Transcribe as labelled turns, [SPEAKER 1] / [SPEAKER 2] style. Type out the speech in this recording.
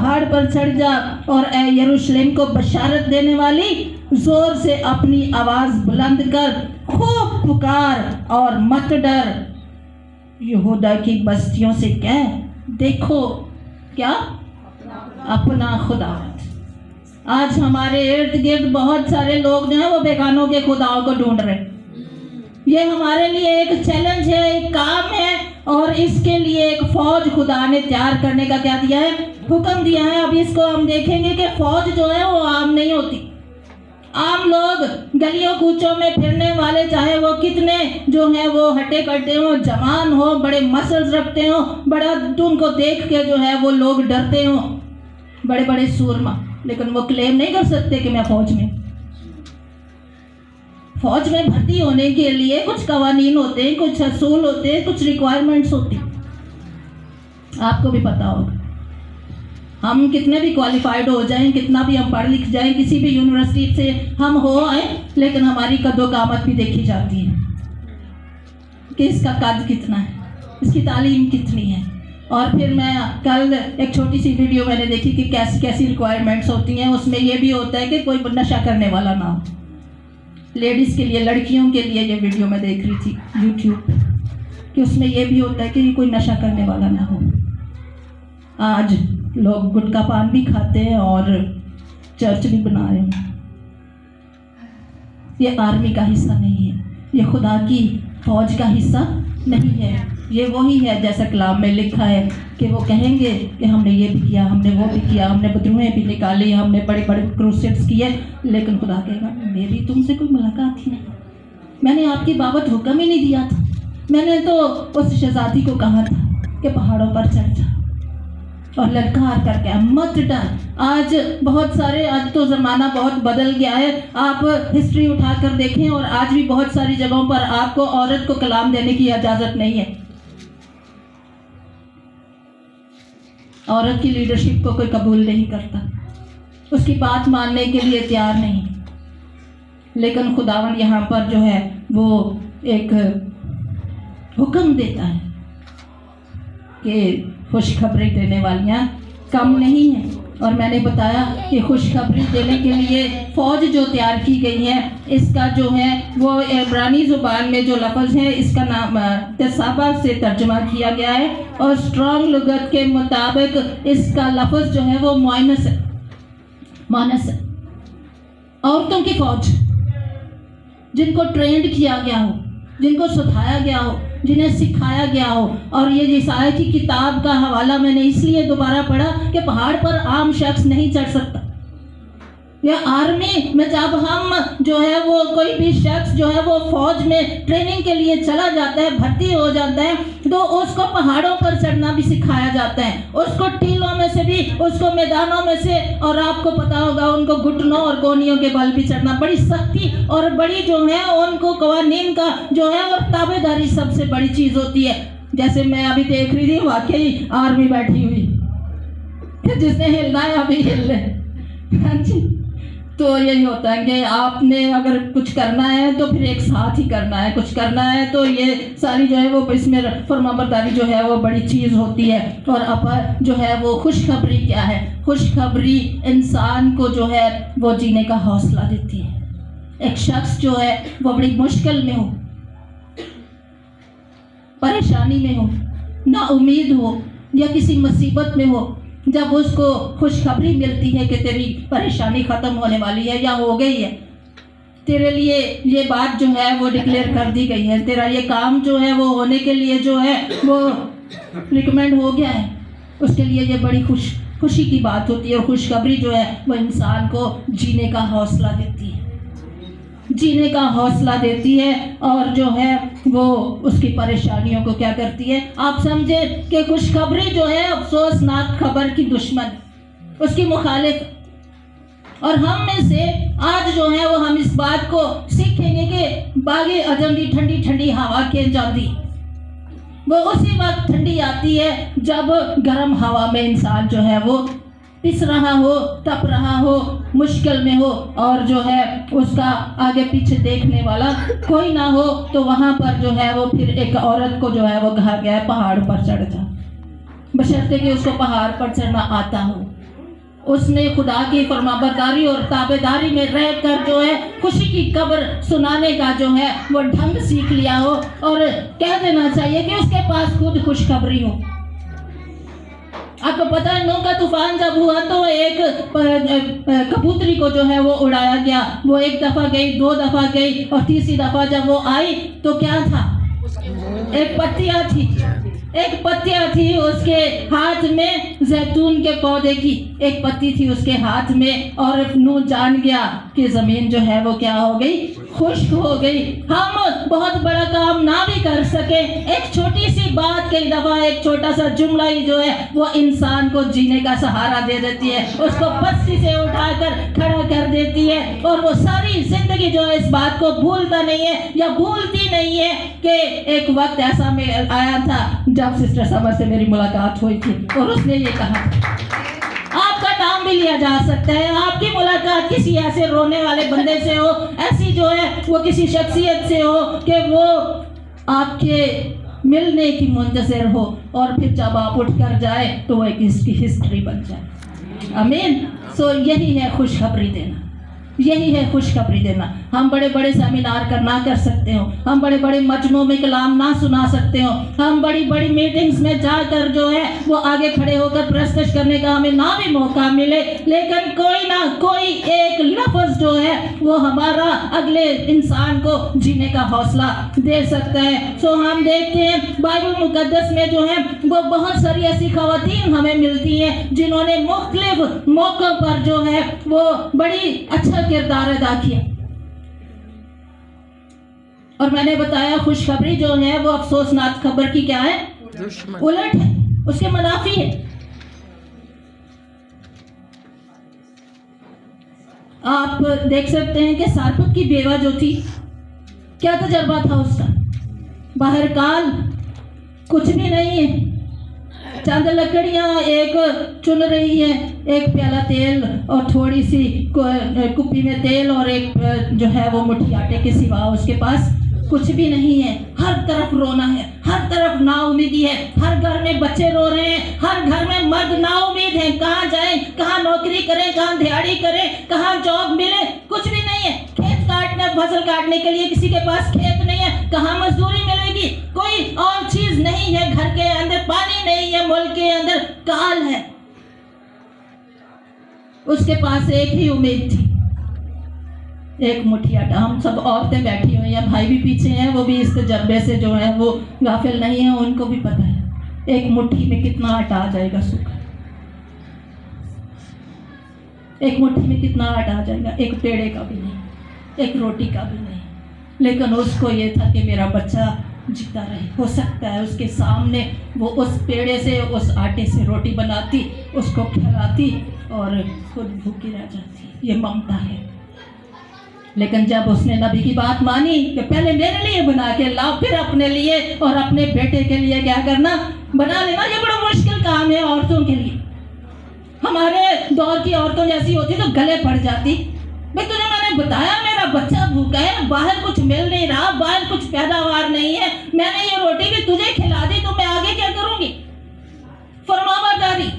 [SPEAKER 1] پہاڑ پر چڑھ جا اور اے یروشلم کو بشارت دینے والی زور سے اپنی آواز بلند کر خوب پکار اور مت ڈر، یہودا کی بستیوں سے کہہ دیکھو کیا اپنا خدا۔ آج ہمارے ارد گرد بہت سارے لوگ جو ہیں وہ بیگانوں کے خداؤں کو ڈھونڈ رہے ہیں۔ یہ ہمارے لیے ایک چیلنج ہے، ایک کام ہے، اور اس کے لیے ایک فوج خدا نے تیار کرنے کا کیا دیا ہے؟ حکم دیا ہے۔ اب اس کو ہم دیکھیں گے کہ فوج جو ہے وہ عام نہیں ہوتی۔ عام لوگ گلیوں کوچوں میں پھرنے والے، چاہے وہ کتنے جو ہیں وہ ہٹے کٹے ہوں، جوان ہوں، بڑے مسلز رکھتے ہوں، بڑا ان کو دیکھ کے جو ہے وہ لوگ ڈرتے ہوں، بڑے بڑے سورما، لیکن وہ کلیم نہیں کر سکتے کہ میں فوج میں۔ فوج میں بھرتی ہونے کے لیے کچھ قوانین ہوتے ہیں، کچھ اصول ہوتے ہیں، کچھ ریکوائرمنٹس ہوتی ہیں، آپ کو بھی پتا ہوگا۔ ہم کتنے بھی کوالیفائڈ ہو جائیں، کتنا بھی ہم پڑھ لکھ جائیں، کسی بھی یونیورسٹی سے ہم ہو آئیں، لیکن ہماری قد و قامت بھی دیکھی جاتی ہے کہ اس کا قد کتنا ہے، اس کی تعلیم کتنی ہے۔ اور پھر میں کل ایک چھوٹی سی ویڈیو میں نے دیکھی کہ کیسی کیسی ریکوائرمنٹس ہوتی ہیں۔ اس میں یہ بھی ہوتا ہے کہ کوئی نشہ کرنے والا نہ ہو۔ لیڈیز کے لیے، لڑکیوں کے لیے یہ ویڈیو میں دیکھ رہی تھی یوٹیوب، کہ اس میں یہ بھی ہوتا ہے کہ کوئی نشہ کرنے والا نہ ہو۔ آج لوگ گٹکا پان بھی کھاتے ہیں اور چرچ بھی بنا رہے ہیں۔ یہ آرمی کا حصہ نہیں ہے، یہ خدا کی فوج کا حصہ نہیں ہے۔ یہ وہی ہے جیسا کلام میں لکھا ہے کہ وہ کہیں گے کہ ہم نے یہ بھی کیا، ہم نے وہ بھی کیا، ہم نے بدروہیں بھی نکالی، ہم نے بڑے بڑے کروسیڈز کیے، لیکن خدا کہے گا میری تم سے کوئی ملاقات ہی نہیں، میں نے آپ کی بابت حکم ہی نہیں دیا تھا، میں نے تو اس شہزادی کو کہا تھا کہ پہاڑوں پر چڑھ جا اور للکار کر کے مت ڈر۔ آج بہت سارے، آج تو زمانہ بہت بدل گیا ہے، آپ ہسٹری اٹھا کر دیکھیں اور آج بھی بہت ساری جگہوں پر آپ کو عورت کو کلام دینے کی اجازت نہیں ہے۔ عورت کی لیڈرشپ کو کوئی قبول نہیں کرتا، اس کی بات ماننے کے لیے تیار نہیں، لیکن خداوند یہاں پر جو ہے وہ ایک حکم دیتا ہے کہ خوشخبری دینے والیاں کم نہیں ہیں۔ اور میں نے بتایا کہ خوشخبری دینے کے لیے فوج جو تیار کی گئی ہے، اس کا جو ہے وہ عبرانی زبان میں جو لفظ ہے، اس کا نام تسابہ سے ترجمہ کیا گیا ہے، اور اسٹرانگ لغت کے مطابق اس کا لفظ جو ہے وہ مؤنث ہے، مؤنث ہے۔ عورتوں کی فوج، جن کو ٹرینڈ کیا گیا ہو، جن کو سکھایا گیا ہو، جنہیں سکھایا گیا ہو۔ اور یہ عیسائی کی کتاب کا حوالہ میں نے اس لیے دوبارہ پڑھا کہ پہاڑ پر عام شخص نہیں چڑھ سکتا۔ یا آرمی میں جب ہم جو ہے وہ کوئی بھی شخص جو ہے وہ فوج میں ٹریننگ کے لیے چلا جاتا ہے، بھرتی ہو جاتا ہے، تو اس کو پہاڑوں پر چڑھنا بھی سکھایا جاتا ہے، اس کو ٹیلوں میں سے بھی، اس کو میدانوں میں سے، اور آپ کو پتا ہوگا ان کو گھٹنوں اور گونیوں کے بل بھی چڑھنا، بڑی سختی اور بڑی جو ہے ان کو قوانین کا جو ہے وہ تابع داری سب سے بڑی چیز ہوتی ہے۔ جیسے میں ابھی دیکھ رہی تھی، واقعی آرمی بیٹھی ہوئی کہ جس نے ہلنا ہے ابھی ہل لے۔ ہاں جی، تو یہی ہوتا ہے کہ آپ نے اگر کچھ کرنا ہے تو پھر ایک ساتھ ہی کرنا ہے، کچھ کرنا ہے تو یہ ساری جو ہے وہ اس میں فرمانبرداری جو ہے وہ بڑی چیز ہوتی ہے۔ اور اب جو ہے وہ خوشخبری کیا ہے؟ خوشخبری انسان کو جو ہے وہ جینے کا حوصلہ دیتی ہے۔ ایک شخص جو ہے وہ بڑی مشکل میں ہو، پریشانی میں ہو، نا امید ہو، یا کسی مصیبت میں ہو، جب اس کو خوشخبری ملتی ہے کہ تیری پریشانی ختم ہونے والی ہے یا ہو گئی ہے، تیرے لیے یہ بات جو ہے وہ ڈکلیئر کر دی گئی ہے، تیرا یہ کام جو ہے وہ ہونے کے لیے جو ہے وہ ریکمینڈ ہو گیا ہے، اس کے لیے یہ بڑی خوشی کی بات ہوتی ہے۔ اور خوشخبری جو ہے وہ انسان کو جینے کا حوصلہ دیتی ہے، جینے کا حوصلہ دیتی ہے، اور جو ہے وہ اس کی پریشانیوں کو کیا کرتی ہے؟ آپ سمجھے کہ خوشخبری جو ہے افسوسناک خبر کی دشمن، اس کی مخالف۔ اور ہم میں سے آج جو ہے وہ ہم اس بات کو سیکھیں گے کہ باغِ عدم دی ٹھنڈی ٹھنڈی ہوا کے جاندی، وہ اسی وقت ٹھنڈی آتی ہے جب گرم ہوا میں انسان جو ہے وہ پس رہا ہو، تپ رہا ہو، مشکل میں ہو، اور جو ہے اس کا آگے پیچھے دیکھنے والا کوئی نہ ہو، تو وہاں پر جو ہے وہ پھر ایک عورت کو جو ہے وہ کہا گیا ہے پہاڑ پر چڑھ جا، بشرطے کہ اس کو پہاڑ پر چڑھنا آتا ہو۔ اس نے خدا کی فرمانبرداری اور تابعداری میں رہ کر جو ہے خوشی کی خبر سنانے کا جو ہے وہ ڈھنگ سیکھ لیا ہو، اور کہہ دینا چاہیے کہ اس کے پاس خود خوشخبری ہو۔ آپ کو پتہ ہے نوح کا طوفان جب ہوا تو ایک کبوتری کو جو ہے وہ اڑایا گیا، وہ ایک دفعہ گئی، 2 دفعہ گئی، اور تیسری دفعہ جب وہ آئی تو کیا تھا؟ ایک پتیاں تھی، ایک پتیاں تھی اس کے ہاتھ میں، زیتون کے پودے کی ایک پتی تھی اس کے ہاتھ میں، اور نوح جان گیا کہ زمین جو ہے وہ کیا ہو گئی؟ خشک ہو گئی۔ ہم بہت بڑا کام نہ بھی کر سکے، ایک چھوٹی سی بات کئی دفعہ، ایک چھوٹا سا جملہ ہی جو ہے وہ انسان کو جینے کا سہارا دے دیتی ہے، اس کو پستی سے اٹھا کر کھڑا کر دیتی ہے، اور وہ ساری زندگی جو ہے اس بات کو بھولتا نہیں ہے یا بھولتی نہیں ہے کہ ایک وقت ایسا میں آیا تھا جب سسٹر سمر سے میری ملاقات ہوئی تھی اور اس نے یہ کہا۔ آپ کا نام بھی لیا جا سکتا ہے، آپ کی ملاقات کسی ایسے رونے والے بندے سے ہو، ایسی جو ہے وہ کسی شخصیت سے ہو کہ وہ آپ کے ملنے کی منتظر ہو، اور پھر جب آپ اٹھ کر جائے تو وہ ایک اس کی ہسٹری بن جائے۔ آمین۔ سو یہی ہے خوشخبری دینا، یہی ہے خوشخبری دینا۔ ہم بڑے بڑے سیمینار نہ کر سکتے ہوں، ہم بڑے بڑے مجمعوں میں کلام نہ سنا سکتے ہوں، ہم بڑی بڑی میٹنگز میں جا کر جو ہے وہ آگے کھڑے ہو کر پرستش کرنے کا ہمیں نہ بھی موقع ملے، لیکن کوئی نہ کوئی ایک لفظ جو ہے وہ ہمارا اگلے انسان کو جینے کا حوصلہ دے سکتا ہے۔ سو ہم دیکھتے ہیں بائبل مقدس میں جو ہے وہ بہت ساری ایسی خواتین ہمیں ملتی ہیں جنہوں نے مختلف موقعوں پر جو ہے وہ بڑی اچھا کردار ادا کیا، اور میں نے بتایا خوشخبری جو ہے وہ افسوسناک خبر کی کیا ہے؟ الٹ ہے، اس کے منافی ہے۔ آپ دیکھ سکتے ہیں کہ سارپت کی بیوہ جو تھی، کیا تجربہ تھا اس کا؟ باہرکال کچھ بھی نہیں ہے، چند لکڑیاں ایک چن رہی ہے، ایک پیالہ تیل اور تھوڑی سی کپی میں تیل اور ایک جو ہے وہ مٹھی آٹے کے سوا اس کے پاس کچھ بھی نہیں ہے۔ ہر طرف رونا ہے، ہر طرف نا امیدی ہے، ہر گھر میں بچے رو رہے ہیں، ہر گھر میں مرد نا امید ہیں، کہاں جائیں، کہاں نوکری کریں، کہاں دیہڑی کریں، کہاں جاب ملے، کچھ بھی نہیں ہے۔ کھیت کاٹنے، فصل کاٹنے کے لیے کسی کے پاس کھیت نہیں ہے، کہاں مزدوری ملے گی، کوئی اور چیز نہیں ہے، گھر کے اندر پانی نہیں ہے، ملک کے اندر کال ہے۔ اس کے پاس ایک ہی امید تھی، ایک مٹھی آٹا۔ ہم سب عورتیں بیٹھی ہوئی ہیں، بھائی بھی پیچھے ہیں، وہ بھی اس تجربے سے جو ہے وہ غافل نہیں ہیں، ان کو بھی پتہ ہے ایک مٹھی میں کتنا آٹا آ جائے گا سوکھا، ایک مٹھی میں کتنا آٹا آ جائے گا، ایک پیڑے کا بھی نہیں، ایک روٹی کا بھی نہیں۔ لیکن اس کو یہ تھا کہ میرا بچہ جیتا رہے، ہو سکتا ہے اس کے سامنے وہ اس پیڑے سے، اس آٹے سے روٹی بناتی، اس کو کھلاتی اور خود بھوکی رہ جاتی۔ یہ ممتا ہے۔ لیکن جب اس نے نبی کی بات مانی کہ پہلے میرے لیے بنا کے لاؤ، پھر اپنے لیے اور اپنے بیٹے کے لیے کیا کرنا؟ بنا لینا۔ یہ بڑا مشکل کام ہے عورتوں کے لیے۔ ہمارے دور کی عورتوں جیسی ہوتی تو گلے پڑ جاتی، بھئی تجھے میں نے بتایا میرا بچہ بھوکا ہے، باہر کچھ مل نہیں رہا، باہر کچھ پیداوار نہیں ہے، میں نے یہ روٹی بھی تجھے کھلا دی تو میں آگے کیا کروں گی؟ فرمانبرداری۔